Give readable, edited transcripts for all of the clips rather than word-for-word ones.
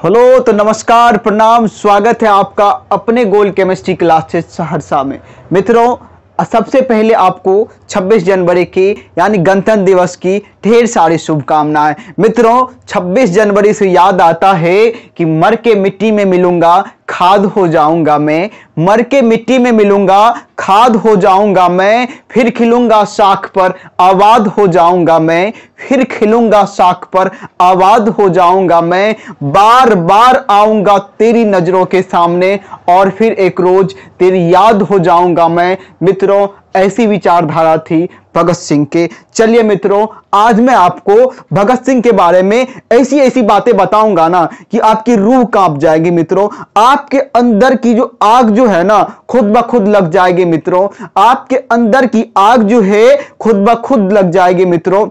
Hello तो नमस्कार प्रणाम, स्वागत है आपका अपने गोल केमिस्ट्री क्लासेस सहरसा में। मित्रों, सबसे पहले आपको 26 जनवरी की यानी गणतंत्र दिवस की ढेर सारी शुभकामनाएं। मित्रों, 26 जनवरी से याद आता है कि मर के मिट्टी में मिलूंगा खाद हो जाऊंगा मैं, मर के मिट्टी में मिलूंगा खाद हो जाऊंगा मैं, फिर खिलूंगा शाख पर आबाद हो जाऊंगा मैं, फिर खिलूंगा शाख पर आबाद हो जाऊंगा मैं, बार बार आऊंगा तेरी नजरों के सामने और फिर एक रोज तेरी याद हो जाऊंगा मैं। मित्रों, ऐसी विचारधारा थी भगत सिंह के। चलिए मित्रों, आज मैं आपको भगत सिंह के बारे में ऐसी ऐसी बातें बताऊंगा ना कि आपकी रूह कांप जाएगी। मित्रों, आपके अंदर की जो आग जो है ना खुद ब खुद लग जाएगी। मित्रों, आपके अंदर की आग जो है खुद ब खुद लग जाएगी। मित्रों,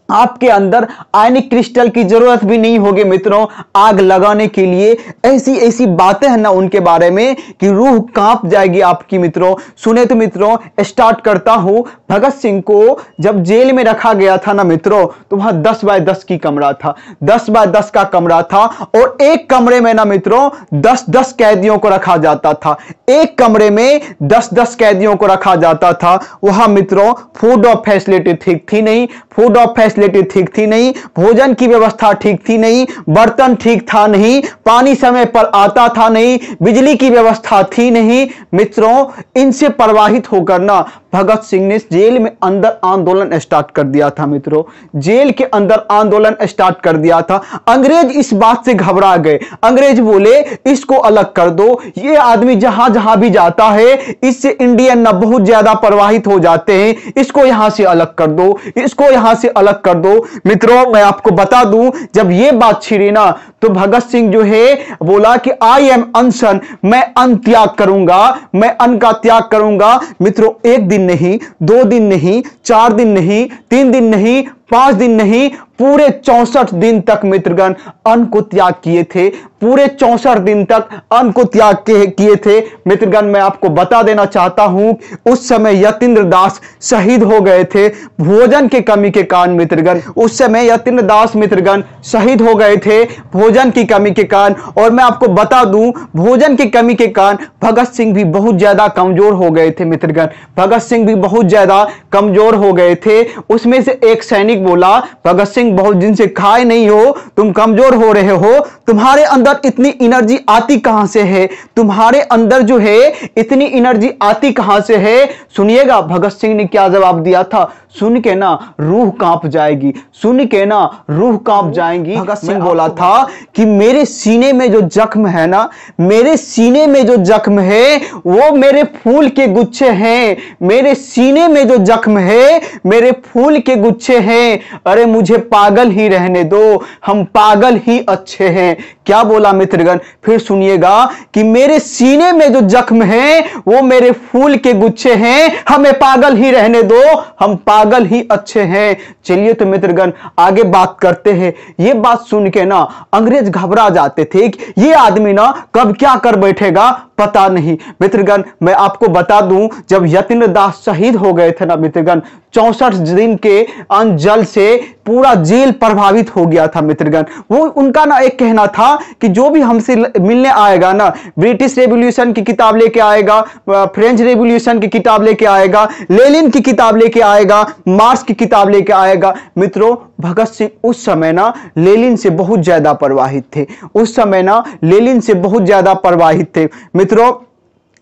आपके अंदर आयनिक क्रिस्टल की जरूरत भी नहीं होगी मित्रों आग लगाने के लिए। ऐसी ऐसी बातें हैं ना उनके बारे में कि रूह कांप जाएगी आपकी। मित्रों सुने तो मित्रों, स्टार्ट करता हूं। भगत सिंह को जब जेल में रखा गया था ना मित्रों, तो वहां 10 बाय 10 की कमरा था, 10 बाय 10 का कमरा था और एक कमरे में ना मित्रों 10-10 कैदियों को रखा जाता था। एक कमरे में 10-10 कैदियों को रखा जाता था। वहां मित्रों फूड ऑफ फैसिलिटी ठीक थी नहीं, फूड ऑफ फैसिलिटी ठीक थी नहीं, भोजन की व्यवस्था ठीक थी नहीं, बर्तन ठीक था नहीं, पानी समय पर आता था नहीं, बिजली की व्यवस्था थी नहीं। मित्रों, इनसे प्रवाहित होकर ना भगत सिंह ने जेल में अंदर आंदोलन स्टार्ट कर दिया था। मित्रों, जेल के अंदर आंदोलन स्टार्ट कर दिया था। अंग्रेज इस बात से घबरा गए। अंग्रेज बोले इसको अलग कर दो, ये आदमी जहां जहां भी जाता है इससे इंडियन ना बहुत ज्यादा प्रवाहित हो जाते हैं, इसको यहां से अलग कर दो, इसको यहां से अलग कर दो। मित्रों, मैं आपको बता दूं, जब ये बात छिड़ी ना तो भगत सिंह जो है बोला कि आई एम अनशन, मैं अन्न त्याग करूंगा, मैं अन्न का त्याग करूंगा। मित्रों, एक दिन नहीं, 2 दिन नहीं, 4 दिन नहीं, 3 दिन नहीं, 5 दिन नहीं, पूरे 64 दिन तक मित्रगण अन्न को त्याग किए थे। पूरे 64 दिन तक अन्न को त्याग किए थे। मित्रगण, मैं आपको बता देना चाहता हूं, उस समय यतीन्द्र दास शहीद हो गए थे भोजन के कमी के कारण। मित्रगण, उस समय यतीन्द्र दास मित्रगण शहीद हो गए थे भोजन की कमी के कारण। और मैं आपको बता दूं, भोजन की कमी के कारण भगत सिंह भी बहुत ज्यादा कमजोर हो गए थे। मित्रगण, भगत सिंह भी बहुत ज्यादा कमजोर हो गए थे। उसमें से एक सैनिक बोला, भगत सिंह बहुत दिन से खाए नहीं हो, तुम कमजोर हो रहे हो, तुम्हारे अंदर इतनी एनर्जी आती कहां से है, तुम्हारे अंदर जो है इतनी एनर्जी आती कहां से है। सुनिएगा भगत सिंह ने क्या जवाब दिया था, सुन के ना रूह कांप जाएगी, सुन के ना रूह कांप जाएगी। भगत सिंह बोला था कि मेरे सीने में जो जख्म है ना, मेरे सीने में जो जख्म है वो मेरे फूल के गुच्छे हैं, मेरे सीने में जो जख्म है मेरे फूल के गुच्छे हैं। अरे मुझे पागल ही रहने दो, हम पागल ही अच्छे हैं। क्या बोला मित्रगण, फिर सुनिएगा कि मेरे सीने में जो जख्म है वो मेरे फूल के गुच्छे हैं, हमें पागल ही रहने दो, हम पागल ही अच्छे हैं। चलिए तो मित्रगण आगे बात करते हैं। ये बात सुन के ना अंग्रेज घबरा जाते थे कि ये आदमी ना कब क्या कर बैठेगा पता नहीं। मित्रगण, मैं आपको बता दूं, जब यतीन्द्र दास शहीद हो गए थे ना मित्रगण, 64 दिन के अन्न जल से पूरा जेल प्रभावित हो गया था। मित्रगण, वो उनका ना एक कहना था कि जो भी हमसे मिलने आएगा ना, ब्रिटिश रेवोल्यूशन की किताब लेके आएगा, फ्रेंच रेवोल्यूशन की किताब लेके आएगा, लेनिन की किताब लेके आएगा, मार्क्स की किताब लेके आएगा। मित्रों, भगत सिंह उस समय ना लेनिन से बहुत ज्यादा प्रभावित थे, उस समय ना लेनिन से बहुत ज्यादा प्रभावित थे। मित्रों,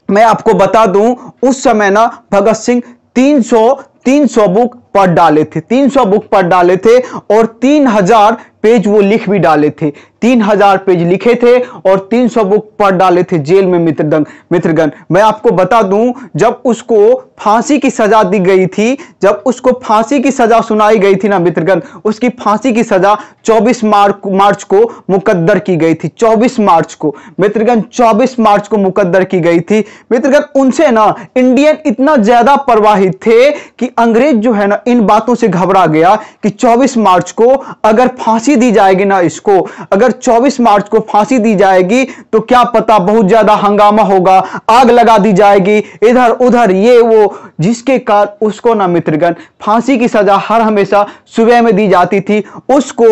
मैं आपको बता दूं, उस समय ना भगत सिंह 300 बुक पढ़ डाले थे, 300 बुक पढ़ डाले थे और 3000 पेज वो लिख भी डाले थे, 3000 पेज लिखे थे और 300 बुक पढ़ डाले थे जेल में। मित्रगण, मैं आपको बता दूं, जब उसको फांसी की सजा दी गई थी, जब उसको फांसी की सजा सुनाई गई थी ना मित्रगण, उसकी फांसी की सजा 24 मार्च को मुकद्दर की गई थी। 24 मार्च को मित्रगण, 24 मार्च को मुकद्दर की गई थी। मित्रगण, उनसे ना इंडियन इतना ज्यादा प्रवाहित थे कि अंग्रेज जो है ना इन बातों से घबरा गया कि 24 मार्च को अगर फांसी दी जाएगी ना, इसको अगर 24 मार्च को फांसी दी जाएगी तो क्या पता बहुत ज्यादा हंगामा होगा, आग लगा दी जाएगी इधर उधर ये वो, जिसके कारण उसको ना मित्रगण फांसी की सजा हर हमेशा सुबह में दी जाती थी। उसको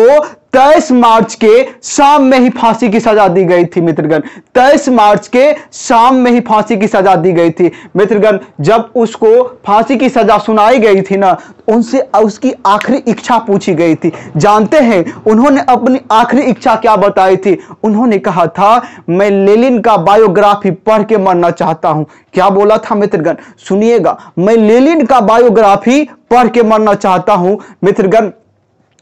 23 मार्च के शाम में ही फांसी की सजा दी गई थी मित्रगण। 23 मार्च के शाम में ही फांसी की सजा दी गई थी मित्रगण। जब उसको फांसी की सजा सुनाई गई थी ना, उनसे उसकी आखिरी इच्छा पूछी गई थी। जानते हैं उन्होंने अपनी आखिरी इच्छा क्या बताई थी? उन्होंने कहा था, मैं लेनिन का बायोग्राफी पढ़ के मरना चाहता हूं। क्या बोला था मित्रगण? सुनिएगा, मैं लेनिन का बायोग्राफी पढ़ के मरना चाहता हूं मित्रगण।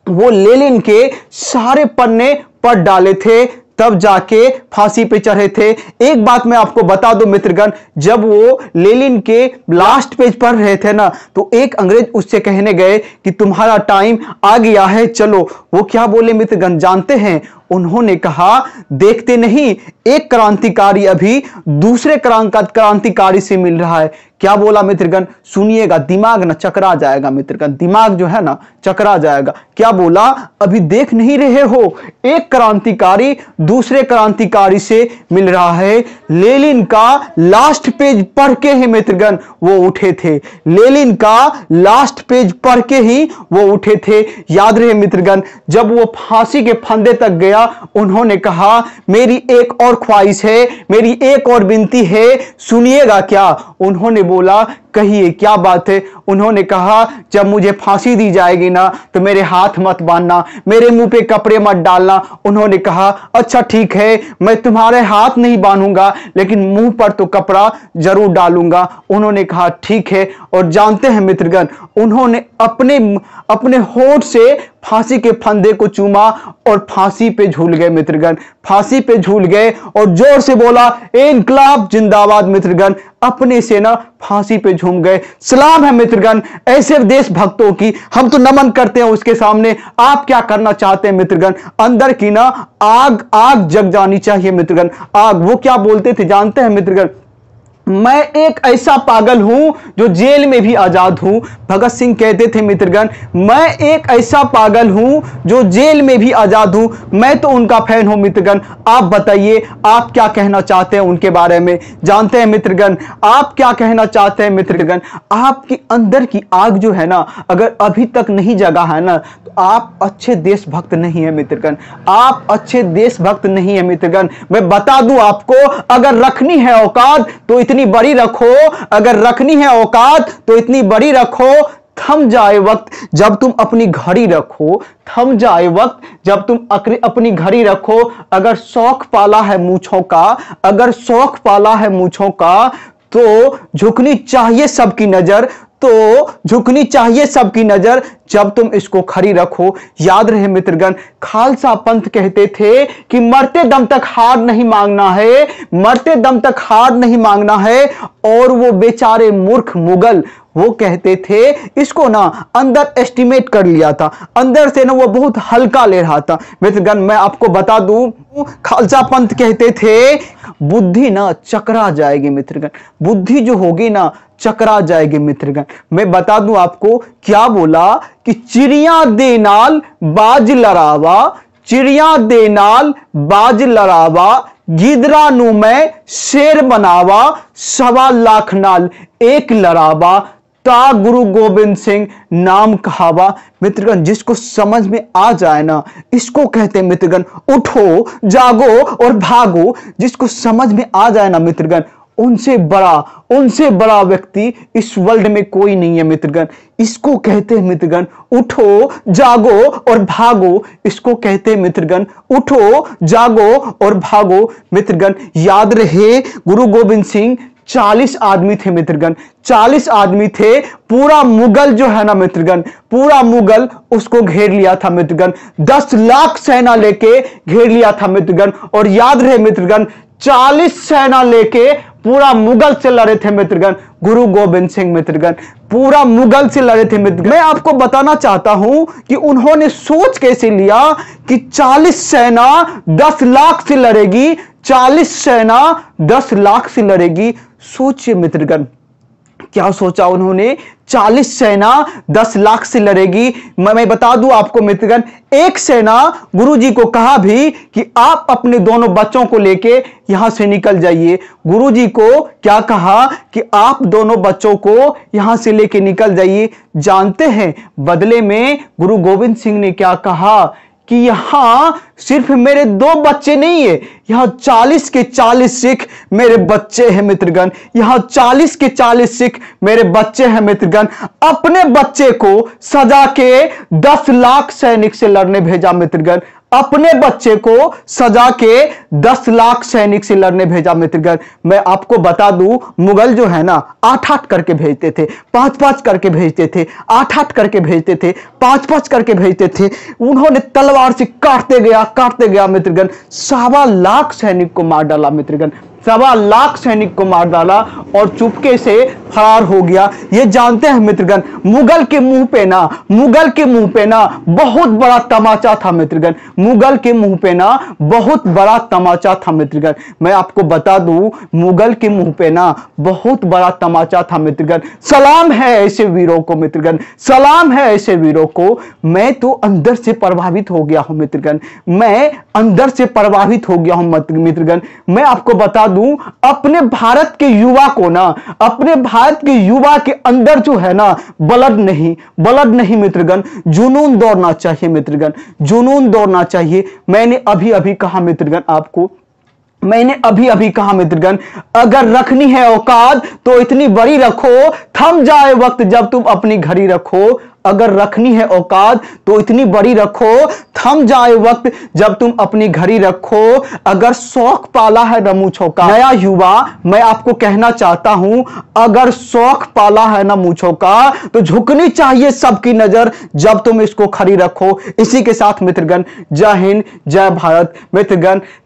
वो लेनिन के सारे पन्ने पढ़ डाले थे, तब जाके फांसी पे चढ़े थे। एक बात मैं आपको बता दूं मित्रगण, जब वो लेनिन के लास्ट पेज पढ़ रहे थे ना, तो एक अंग्रेज उससे कहने गए कि तुम्हारा टाइम आ गया है, चलो। वो क्या बोले मित्रगण जानते हैं? उन्होंने कहा, देखते नहीं एक क्रांतिकारी अभी दूसरे क्रांतिकारी से मिल रहा है। क्या बोला मित्रगण? सुनिएगा, दिमाग ना चकरा जाएगा मित्रगण, दिमाग जो है ना चकरा जाएगा। क्या बोला? अभी देख नहीं रहे हो, एक क्रांतिकारी दूसरे क्रांतिकारी से मिल रहा है। लेनिन का लास्ट पेज पढ़ के ही मित्रगण वो उठे थे। लेनिन का लास्ट पेज पढ़ के ही वो उठे थे। याद रहे मित्रगण, जब वो फांसी के फंदे तक गया, उन्होंने कहा, मेरी एक और ख्वाहिश है, मेरी एक और विनती है, सुनिएगा क्या? उन्होंने बोला, कहिए क्या बात है? उन्होंने कहा, जब मुझे फांसी दी जाएगी ना, तो मेरे हाथ मत बांधना, मेरे मुंह पे कपड़े मत डालना। उन्होंने कहा, अच्छा ठीक है, मैं तुम्हारे हाथ नहीं बांधूंगा, लेकिन मुंह पर तो कपड़ा जरूर डालूंगा। उन्होंने कहा ठीक है। और जानते हैं मित्रगण, उन्होंने अपने होंठ से फांसी के फंदे को चूमा और फांसी पे झूल गए मित्रगण। फांसी पे झूल गए और जोर से बोला, इनकलाब जिंदाबाद मित्रगण। अपने से ना फांसी पे झूम गए। सलाम है मित्रगण ऐसे देशभक्तों की, हम तो नमन करते हैं उसके सामने। आप क्या करना चाहते हैं मित्रगण? अंदर की ना आग जग जानी चाहिए मित्रगण, आग। वो क्या बोलते थे जानते हैं मित्रगण? मैं एक ऐसा पागल हूं जो जेल में भी आजाद हूं। भगत सिंह कहते थे मित्रगण, मैं एक ऐसा पागल हूं जो जेल में भी आजाद हूं। मैं तो उनका फैन हूं मित्रगण। आप बताइए, आप क्या कहना चाहते हैं उनके बारे में? जानते हैं मित्रगण, आप क्या कहना चाहते हैं मित्रगण? आपके अंदर की आग जो है ना, अगर अभी तक नहीं जगा है ना, तो आप अच्छे देशभक्त नहीं है मित्रगण, आप अच्छे देशभक्त नहीं है मित्रगण। मैं बता दूं आपको, अगर रखनी है औकात तो इतनी बड़ी रखो, अगर रखनी है औकात तो इतनी बड़ी रखो। थम जाए वक्त जब तुम अपनी घड़ी रखो, थम जाए वक्त जब तुम अपनी घड़ी रखो। अगर शौक पाला है मूंछों का, अगर शौक पाला है मूंछों का, तो झुकनी चाहिए सबकी नजर, तो झुकनी चाहिए सबकी नजर जब तुम इसको खड़ी रखो। याद रहे मित्रगण, खालसा पंथ कहते थे कि मरते दम तक हार नहीं मांगना है, मरते दम तक हार नहीं मांगना है। और वो बेचारे मूर्ख मुगल वो कहते थे, इसको ना अंदर एस्टिमेट कर लिया था, अंदर से ना वो बहुत हल्का ले रहा था। मित्रगण मैं आपको बता दूं, खालसा पंथ कहते थे बुद्धि ना चकरा जाएगी मित्रगण, बुद्धि जो होगी ना चकरा जाएगी मित्रगण। मैं बता दूं आपको क्या बोला कि चिड़िया दे नाल बाज लड़ावा, चिड़िया दे नाल बाज लड़ावा, गिदरा नू मैं शेर बनावा, 1.25 लाख नाल एक लड़ावा, ता गुरु गोबिंद सिंह नाम कहावा। मित्रगण जिसको समझ में आ जाए ना, इसको कहते हैं मित्रगण उठो जागो और भागो। जिसको समझ में आ जाए ना मित्रगण, उनसे बड़ा व्यक्ति इस वर्ल्ड में कोई नहीं है मित्रगण। इसको कहते हैं मित्रगण उठो जागो और भागो, इसको कहते हैं मित्रगण उठो जागो और भागो। मित्रगण याद रहे, गुरु गोबिंद सिंह 40 आदमी थे मित्रगण, 40 आदमी थे। पूरा मुगल जो है ना मित्रगण, पूरा मुगल उसको घेर लिया था मित्रगण, 10 लाख सेना लेके घेर लिया था मित्रगण। और याद रहे मित्रगण, 40 सेना लेके पूरा मुगल से लड़े थे मित्रगण गुरु गोबिंद सिंह मित्रगण, पूरा मुगल से लड़े थे मित्रगण। मैं आपको बताना चाहता हूं कि उन्होंने सोच कैसे लिया कि 40 सेना 10 लाख से लड़ेगी, 40 सेना 10 लाख से लड़ेगी। सोचिए मित्रगण क्या सोचा उन्होंने, 40 सेना 10 लाख से लड़ेगी। मैं बता दूं आपको मित्रगण, एक सेना गुरुजी को कहा भी कि आप अपने दोनों बच्चों को लेके यहां से निकल जाइए। गुरुजी को क्या कहा कि आप दोनों बच्चों को यहां से लेके निकल जाइए। जानते हैं बदले में गुरु गोविंद सिंह ने क्या कहा कि यहां सिर्फ मेरे 2 बच्चे नहीं है, यहां 40 के 40 सिख मेरे बच्चे हैं मित्रगण। यहां 40 के 40 सिख मेरे बच्चे हैं मित्रगण। अपने बच्चे को सजा के 10 लाख सैनिक से लड़ने भेजा मित्रगण। अपने बच्चे को सजा के 10 लाख सैनिक से लड़ने भेजा मित्रगण। मैं आपको बता दूं, मुगल जो है ना 8-8 करके भेजते थे, 5-5 करके भेजते थे, 8-8 करके भेजते थे, 5-5 करके भेजते थे। उन्होंने तलवार से काटते गया मित्रगण। 1.25 लाख सैनिक को मार डाला मित्रगण। 1.25 लाख सैनिक को मार डाला और चुपके से फरार हो गया। ये जानते हैं मित्रगण, मुगल के मुंह पे ना बहुत बड़ा तमाचा था मित्रगण। मुगल के मुंह पे ना बहुत बड़ा तमाचा था मित्रगण। मैं आपको बता दूं, मुगल के मुंह पे ना बहुत बड़ा तमाचा था मित्रगण। सलाम है ऐसे वीरों को मित्रगण, सलाम है ऐसे वीरों को। मैं तो अंदर से प्रभावित हो गया हूं मित्रगण, मैं अंदर से प्रभावित हो गया हूं मित्रगण। मैं आपको बता दूं, अपने भारत के युवा को ना, अपने भारत के युवा के अंदर जो है ना ब्लड नहीं मित्रगण, जुनून दौड़ना चाहिए मित्रगण, जुनून दौड़ना चाहिए। मैंने अभी कहा मित्रगण आपको, मैंने अभी कहा मित्रगण, अगर रखनी है औकात तो इतनी बड़ी रखो, थम जाए वक्त जब तुम अपनी घड़ी रखो। अगर रखनी है औकात तो इतनी बड़ी रखो, थम जाए वक्त जब तुम अपनी घड़ी रखो। अगर शौक पाला है न मूंछों का, नया युवा मैं आपको कहना चाहता हूं, अगर शौक पाला है न मूंछों का तो झुकनी चाहिए सबकी नजर जब तुम इसको खड़ी रखो। इसी के साथ मित्रगण, जय हिंद, जय भारत।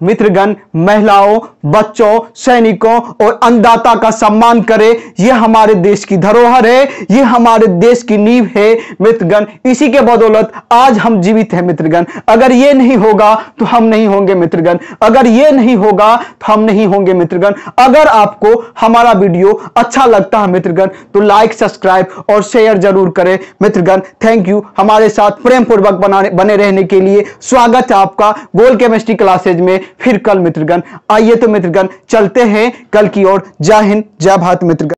मित्रगण, महिलाओं, बच्चों, सैनिकों और अन्नदाता का सम्मान करें। यह हमारे देश की धरोहर है, यह हमारे देश की नींव है मित्रगण। इसी के बदौलत आज हम जीवित हैं मित्रगण। अगर ये नहीं होगा तो हम नहीं होंगे मित्रगण, अगर ये नहीं होगा तो हम नहीं होंगे मित्रगण। अगर आपको हमारा वीडियो अच्छा लगता है मित्रगण तो लाइक, सब्सक्राइब और शेयर जरूर करें मित्रगण। थैंक यू हमारे साथ प्रेम पूर्वक बने रहने के लिए। स्वागत है आपका गोल केमिस्ट्री क्लासेज में फिर कल मित्रगण। आइए तो मित्रगण चलते हैं कल की ओर। जय हिंद, जय भारत मित्रगण।